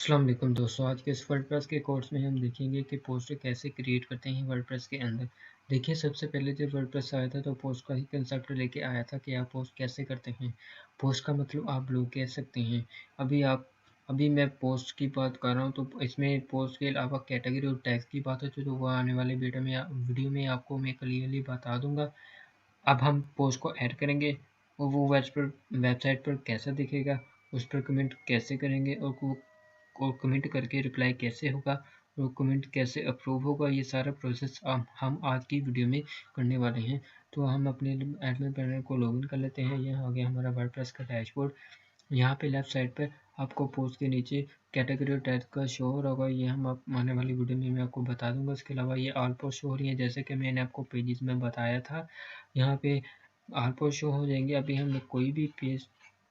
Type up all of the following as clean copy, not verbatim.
अस्सलाम वालेकुम दोस्तों, आज के इस वर्डप्रेस के कोर्स में हम देखेंगे कि पोस्ट कैसे क्रिएट करते हैं वर्डप्रेस के अंदर। देखिए, सबसे पहले जब वर्डप्रेस आया था तो पोस्ट का ही कंसेप्ट लेके आया था कि आप पोस्ट कैसे करते हैं। पोस्ट का मतलब आप ब्लॉग कह सकते हैं। अभी मैं पोस्ट की बात कर रहा हूँ तो इसमें पोस्ट के अलावा कैटेगरी और टैग्स की बात है तो वो आने वाले वीडियो में आपको मैं क्लियरली बता दूंगा। अब हम पोस्ट को ऐड करेंगे और वो वेबसाइट पर कैसा दिखेगा, उस पर कमेंट कैसे करेंगे और कमेंट करके रिप्लाई कैसे होगा और कमेंट कैसे अप्रूव होगा, ये सारा प्रोसेस हम आज की वीडियो में करने वाले हैं। तो हम अपने एडमिन पैनल को लॉगिन कर लेते हैं। यहाँ आ गया हमारा वर्डप्रेस का डैशबोर्ड। यहाँ पे लेफ्ट साइड पर आपको पोस्ट के नीचे कैटेगरी और टैग का शो हो रहा होगा। ये हम आने वाली वीडियो में मैं आपको बता दूंगा। इसके अलावा ये ऑल पोस्ट शो हो रही है, जैसे कि मैंने आपको पेजेस में बताया था। यहाँ पे ऑल पोस्ट शो हो जाएंगे। अभी हमने कोई भी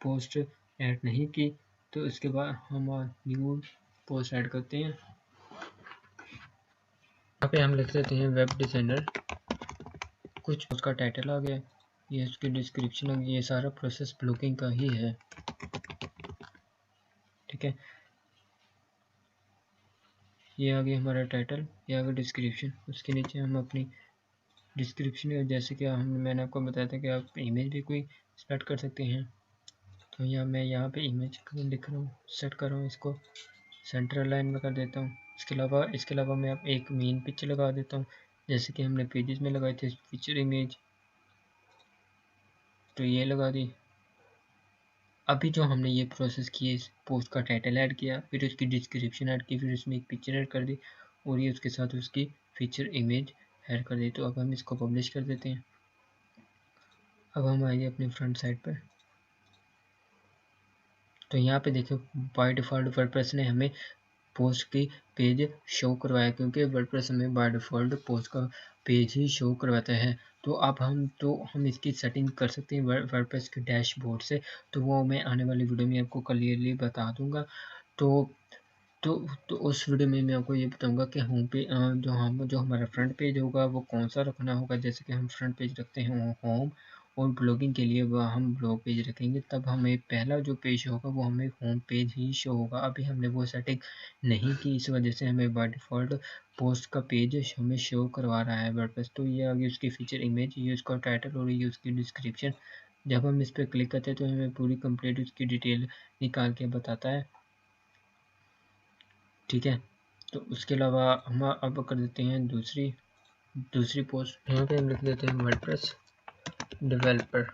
पोस्ट ऐड नहीं की, तो इसके बाद हम न्यू पोस्ट ऐड करते हैं। यहाँ पे हम लिख देते हैं वेब डिज़ाइनर। कुछ उसका टाइटल आ गया, ये उसकी डिस्क्रिप्शन आ गई। ये सारा प्रोसेस ब्लॉगिंग का ही है, ठीक है। ये आ गया हमारा टाइटल, ये आ गया डिस्क्रिप्शन। उसके नीचे हम अपनी डिस्क्रिप्शन, जैसे कि मैंने आपको बताया था कि आप इमेज भी कोई सेट कर सकते हैं। तो मैं यहाँ पे इमेज लिख रहा हूँ, सेट कर रहा हूँ, इसको सेंटर लाइन में कर देता हूँ। इसके अलावा मैं अब एक मेन पिक्चर लगा देता हूँ, जैसे कि हमने पेजेस में लगाए थे पिक्चर इमेज, तो ये लगा दी। अभी जो हमने ये प्रोसेस किए, इस पोस्ट का टाइटल ऐड किया, फिर उसकी डिस्क्रिप्शन ऐड की, फिर उसमें एक पिक्चर ऐड कर दी और ये उसके साथ उसकी फीचर इमेज ऐड कर दी। तो अब हम इसको पब्लिश कर देते हैं। अब हम आएंगे अपने फ्रंट साइड पर। तो यहाँ पे देखो, बाय डिफ़ॉल्ट वर्डप्रेस ने हमें पोस्ट की पेज शो करवाया, क्योंकि वर्डप्रेस हमें बाय डिफ़ॉल्ट पोस्ट का पेज ही शो करवाता है। तो अब हम इसकी सेटिंग कर सकते हैं वर्डप्रेस के डैशबोर्ड से। तो वो मैं आने वाली वीडियो में आपको क्लियरली बता दूंगा। तो तो तो उस वीडियो में मैं आपको ये बताऊंगा कि होम पे जो हमारा फ्रंट पेज होगा वो कौन सा रखना होगा। जैसे कि हम फ्रंट पेज रखते हैं होम, और ब्लॉगिंग के लिए वह हम ब्लॉग पेज रखेंगे, तब हमें पहला जो पेज होगा वो हमें होम पेज ही शो होगा। अभी हमने वो सेटिंग नहीं की, इस वजह से हमें बाय डिफ़ॉल्ट पोस्ट का पेज हमें शो करवा रहा है वर्डप्रेस। तो ये आगे उसकी फीचर इमेज, ये उसका टाइटल और ये उसकी डिस्क्रिप्शन। जब हम इस पर क्लिक करते हैं तो हमें पूरी कंप्लीट उसकी डिटेल निकाल के बताता है, ठीक है। तो उसके अलावा हम अब कर देते हैं दूसरी पोस्ट। यहाँ पे हम लिख देते हैं वर्डप्रेस डेवलपर।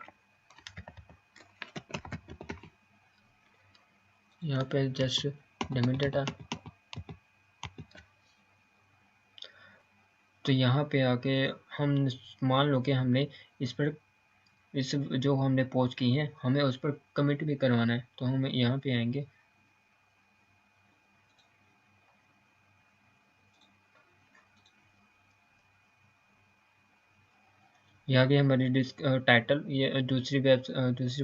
यहाँ पे जस्ट डेमो डाटा। तो यहाँ पे आके हम मान लो कि हमने इस जो हमने पोस्ट की है, हमें उस पर कमेंट भी करवाना है। तो हम यहाँ पे आएंगे, ये आ गया हमारी टाइटल, ये दूसरी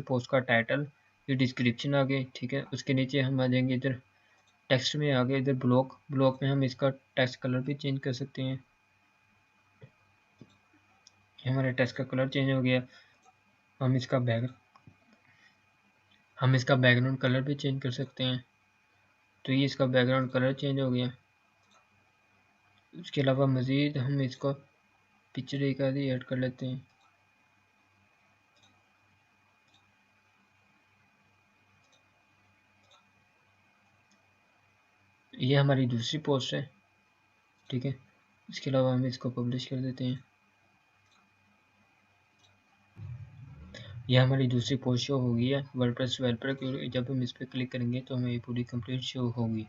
पोस्ट का टाइटल, ये डिस्क्रिप्शन आ गई, ठीक है। उसके नीचे हम आ जाएंगे इधर टेक्स्ट में, आ गए इधर ब्लॉक में हम इसका टेक्स्ट कलर भी चेंज कर सकते हैं। हमारे टेक्स्ट का कलर चेंज हो गया। हम इसका बैकग्राउंड कलर भी चेंज कर सकते हैं। तो ये इसका बैकग्राउंड कलर चेंज हो गया। उसके अलावा मज़ीद हम इसको पिक्चर एक आधी ऐड कर लेते हैं। ये हमारी दूसरी पोस्ट है, ठीक है। इसके अलावा हम इसको पब्लिश कर देते हैं। ये हमारी दूसरी पोस्ट शो होगी है वर्डप्रेस डेवलपर की। जब हम इस पर क्लिक करेंगे तो हमें ये पूरी कंप्लीट शो होगी,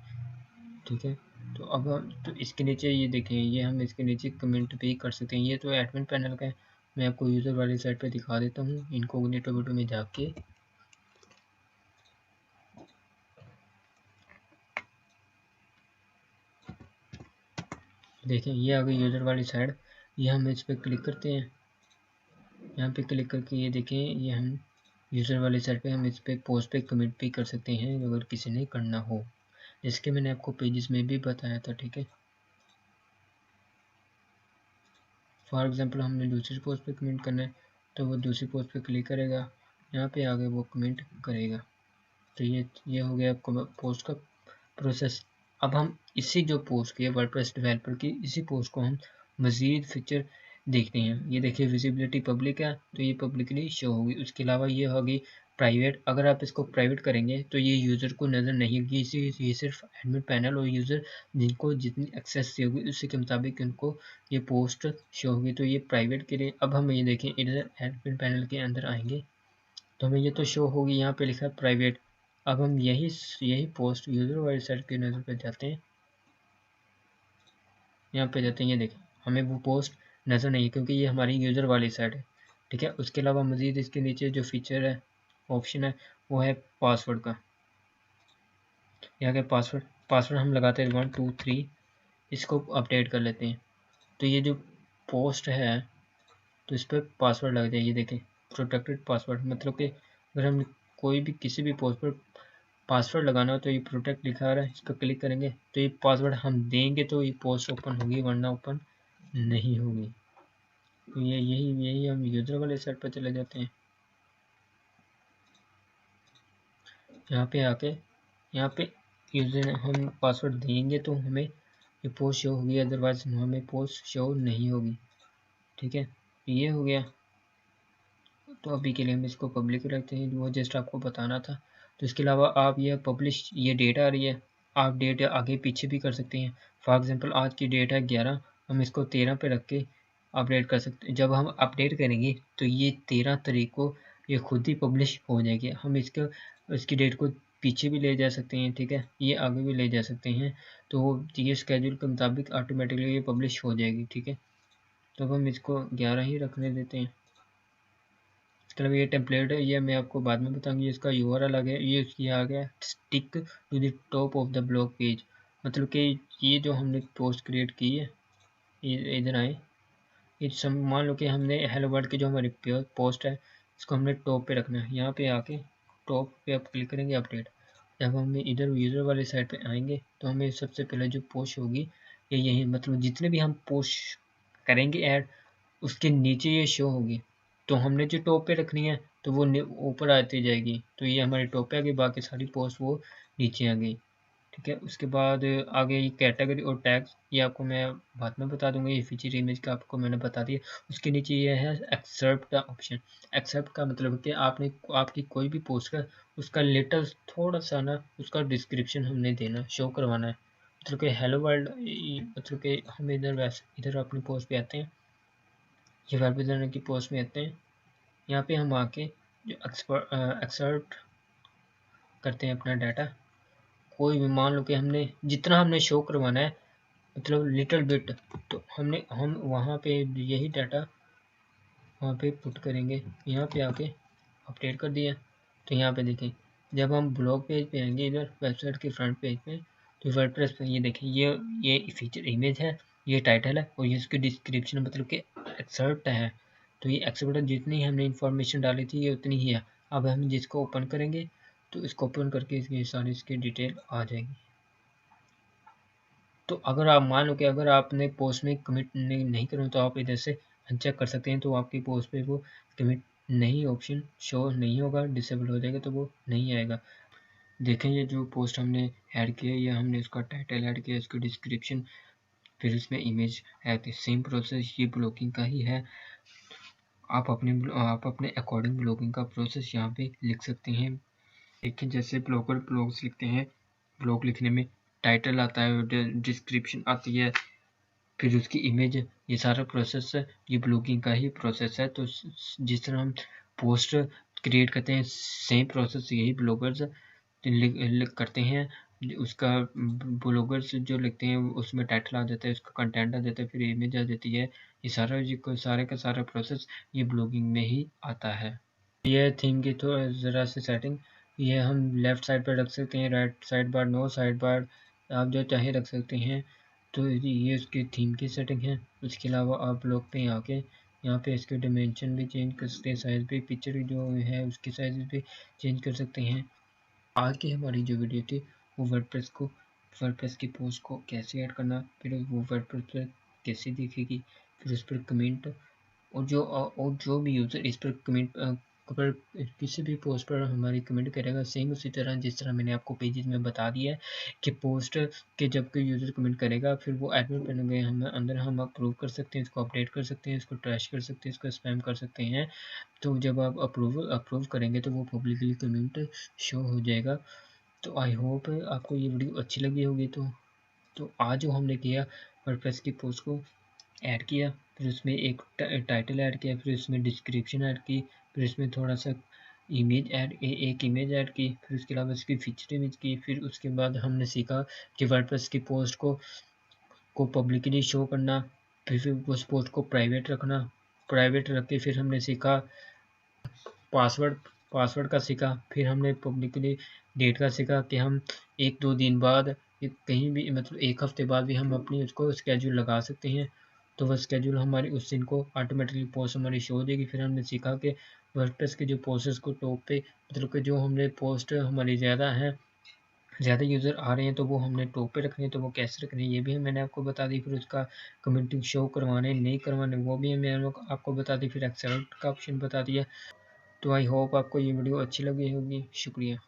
ठीक है। तो अब तो इसके नीचे ये देखें, ये हम इसके नीचे कमेंट भी कर सकते हैं। ये तो एडमिन पैनल का है, मैं आपको यूज़र वाली साइड पे दिखा देता हूँ। इनकोग्निटो वीडियो में जाके देखें, ये आ गई यूज़र वाली साइड। ये हम इस पर क्लिक करते हैं। यहाँ पे क्लिक करके ये देखें, ये हम यूज़र वाली साइड पे हम इस पे पोस्ट पे कमेंट भी कर सकते हैं अगर किसी ने करना हो, जिसके मैंने आपको पेजेस में भी बताया था, ठीक है। फॉर एग्जांपल हमने दूसरी पोस्ट पे कमेंट करना है, तो वो दूसरी पोस्ट पे क्लिक करेगा, यहाँ पे आगे वो कमेंट करेगा। तो ये हो गया आपको पोस्ट का प्रोसेस। अब हम इसी जो पोस्ट की है वर्डप्रेस डेवलपर की, इसी पोस्ट को हम मज़ीद फीचर देखते हैं। ये देखिए विजिबिलिटी पब्लिक है तो ये पब्लिकली शो होगी। उसके अलावा ये होगी प्राइवेट। अगर आप इसको प्राइवेट करेंगे तो ये यूज़र को नज़र नहीं होगी। ये सिर्फ एडमिन पैनल और यूज़र जिनको जितनी एक्सेस दी होगी उसी के मुताबिक उनको ये पोस्ट शो होगी। तो ये प्राइवेट के लिए। अब हम ये देखें इधर एडमिन पैनल के अंदर आएंगे तो हमें ये तो शो होगी, यहाँ पे लिखा है प्राइवेट। अब हम यही पोस्ट यूज़र वाली साइट के नज़र पे जाते हैं, यहाँ पे जाते हैं। ये देखें हमें वो पोस्ट नज़र नहीं है क्योंकि ये हमारी यूज़र वाली साइट है, ठीक है। उसके अलावा मज़ीद इसके नीचे जो फीचर है, ऑप्शन है, वो है पासवर्ड का। यहाँ के पासवर्ड हम लगाते हैं 1 2 3, इसको अपडेट कर लेते हैं। तो ये जो पोस्ट है तो इस पर पासवर्ड लग जाए। ये देखें प्रोटेक्टेड पासवर्ड, मतलब कि अगर हम कोई भी किसी भी पोस्ट पर पासवर्ड लगाना हो तो ये प्रोटेक्ट लिखा आ रहा है, इस पर क्लिक करेंगे तो ये पासवर्ड हम देंगे तो ये पोस्ट ओपन होगी, वरना ओपन नहीं होगी। तो ये यही हम यूज़र वाले साइट पर चले जाते हैं। यहाँ पे आके यहाँ पे यूज़र हम पासवर्ड देंगे तो हमें ये पोस्ट शो होगी, अदरवाइज हमें पोस्ट शो नहीं होगी, ठीक है। ये हो गया। तो अभी के लिए हम इसको पब्लिक रखते हैं, वो जस्ट आपको बताना था। तो इसके अलावा आप ये पब्लिश, ये डेट आ रही है, आप डेट आगे पीछे भी कर सकते हैं। फॉर एग्जांपल आज की डेट है 11, हम इसको 13 पे रख के अपडेट कर सकते हैं। जब हम अपडेट करेंगे तो ये 13 तारीख को ये खुद ही पब्लिश हो जाएगी। हम इसकी डेट को पीछे भी ले जा सकते हैं, ठीक है, ये आगे भी ले जा सकते हैं। तो ये स्केड्यूल के मुताबिक ऑटोमेटिकली ये पब्लिश हो जाएगी, ठीक है। तो अब हम इसको 11 ही रखने देते हैं। इसके अलावा ये टेम्पलेट है, ये मैं आपको बाद में बताऊंगी। इसका यूआरएल आ गया, ये इसकी आ गया stick to the top of the blog page, मतलब कि ये जो हमने पोस्ट क्रिएट की है, ये इधर आए, ये सब मान लो कि हमने हेलो वर्ल्ड की जो हमारी पोस्ट है इसको हमने टॉप पे रखना है। यहाँ पे आके टॉप पे आप क्लिक करेंगे अपडेट। जब हम इधर यूज़र वाली साइड पे आएंगे तो हमें सबसे पहले जो पोस्ट होगी ये यही, मतलब जितने भी हम पोस्ट करेंगे ऐड उसके नीचे ये शो होगी। तो हमने जो टॉप पे रखनी है तो वो ऊपर आती जाएगी, तो ये हमारी टॉप पे आ गई, बाकी सारी पोस्ट वो नीचे आ गई, ठीक है। उसके बाद आगे ये कैटेगरी और टैग्स, ये आपको मैं बाद में बता दूंगा। ये फीचर इमेज का आपको मैंने बता दिया। उसके नीचे ये है एक्सेप्ट का ऑप्शन। एक्सेप्ट का मतलब कि आपकी कोई भी पोस्ट का उसका लिटिल थोड़ा सा ना उसका डिस्क्रिप्शन हमने देना, शो करवाना है। मतलब कि हेलो वर्ल्ड, मतलब कि हम इधर अपनी पोस्ट पे आते हैं, ये वेब डिज़ाइनर की पोस्ट में आते हैं। यहाँ पे हम आके जो एक्सपर्ट करते हैं अपना डाटा, कोई भी मान लो कि हमने जितना हमने शो करवाना है, मतलब लिटिल बिट, तो हम वहाँ पे यही डाटा वहाँ पे पुट करेंगे। यहाँ पे आके अपडेट कर दिया। तो यहाँ पे देखें जब हम ब्लॉग पेज पे आएंगे, इधर वेबसाइट के फ्रंट पेज पे, तो वर्डप्रेस पे ये देखें ये फीचर इमेज है, ये टाइटल है और ये इसकी डिस्क्रिप्शन मतलब कि एक्सर्ट है। तो ये एक्सर्ट जितनी हमने इंफॉर्मेशन डाली थी ये उतनी ही है। अब हम जिसको ओपन करेंगे तो इसको ओपन करके इसकी सारी इसकी डिटेल आ जाएगी। तो अगर आप मान लो कि अगर आपने पोस्ट में कमिट नहीं करूँ तो आप इधर से अनचेक कर सकते हैं, तो आपकी पोस्ट पे वो कमिट नहीं ऑप्शन शो नहीं होगा, डिसेबल हो जाएगा, तो वो नहीं आएगा। देखें ये जो पोस्ट हमने ऐड किया है, ये हमने इसका टाइटल ऐड किया, इसकी डिस्क्रिप्शन, फिर इसमें इमेज ऐड की। सेम प्रोसेस ये ब्लॉगिंग का ही है। आप अपने अकॉर्डिंग ब्लॉगिंग का प्रोसेस यहाँ पे लिख सकते हैं। देखिए जैसे ब्लॉगर ब्लॉग्स लिखते हैं, ब्लॉग लिखने में टाइटल आता है, डिस्क्रिप्शन आती है, फिर उसकी इमेज, ये सारा प्रोसेस है, ये ब्लॉगिंग का ही प्रोसेस है। तो जिस तरह हम पोस्ट क्रिएट करते हैं सेम प्रोसेस यही ब्लॉगर्स करते हैं। उसका ब्लॉगर्स जो लिखते हैं उसमें टाइटल आ जाता है, उसका कंटेंट आ जाता है, फिर इमेज आ जाती है। ये सारे का सारा प्रोसेस ये ब्लॉगिंग में ही आता है। ये थीम की तो ज़रा सी सेटिंग, ये हम लेफ़्ट साइड पर रख सकते हैं, right side bar, no side bar, आप जो चाहे रख सकते हैं। तो ये उसकी थीम की सेटिंग है। उसके अलावा आप ब्लॉग पे आके यहाँ पे इसके डायमेंशन भी चेंज कर सकते हैं, साइज़ भी, पिक्चर जो है उसकी साइज़ भी चेंज कर सकते हैं। आज की हमारी जो वीडियो थी वो वर्डप्रेस की पोस्ट को कैसे ऐड करना, फिर वो वर्डप्रेस पर कैसे दिखेगी, फिर उस पर कमेंट, और जो भी यूज़र इस पर कमेंट अगर किसी भी पोस्ट पर हमारी कमेंट करेगा, सेम उसी तरह जिस तरह मैंने आपको पेजेस में बता दिया है कि पोस्ट के जब कोई यूज़र कमेंट करेगा, फिर वो एडमिन पैनल में हम अंदर हम अप्रूव कर सकते हैं, इसको अपडेट कर सकते हैं, इसको ट्रैश कर सकते हैं, इसको स्पैम कर सकते हैं। तो जब आप अप्रूव करेंगे तो वो पब्लिकली कमेंट शो हो जाएगा। तो आई होप आपको ये वीडियो अच्छी लगी होगी। तो आज जो हमने किया, वर्डप्रेस की पोस्ट को ऐड किया, फिर उसमें एक टाइटल ऐड किया, फिर उसमें डिस्क्रिप्शन ऐड की, फिर उसमें थोड़ा सा एक इमेज ऐड की, फिर उसके अलावा उसकी फीचर इमेज की, फिर उसके बाद हमने सीखा कि वर्डप्रेस की पोस्ट को पब्लिकली शो करना, फिर उस पोस्ट को प्राइवेट रखना, प्राइवेट रख के फिर हमने सीखा पासवर्ड पासवर्ड का सीखा, फिर हमने पब्लिकली डेट का सीखा कि हम 1-2 दिन बाद कहीं भी, मतलब 1 हफ्ते बाद भी हम अपनी उसको स्केड्यूल लगा सकते हैं। तो वह स्केड्यूल हमारी उस दिन को ऑटोमेटिकली पोस्ट हमारी शो हो जाएगी। फिर हमने सीखा कि वर्डप्रेस के जो पोस्ट्स को टॉप पे, मतलब कि जो हमने पोस्ट हमारी ज़्यादा हैं, ज़्यादा यूज़र आ रहे हैं, तो वो हमने टॉप पे रखने हैं, तो वो कैसे रखने हैं ये भी मैंने आपको बता दी। फिर उसका कमेंटिंग शो करवाने नहीं करवाने वो भी मैंने आपको बता दी। फिर एक्सेलेंट का ऑप्शन बता दिया। तो आई होप आपको ये वीडियो अच्छी लगी होगी। शुक्रिया।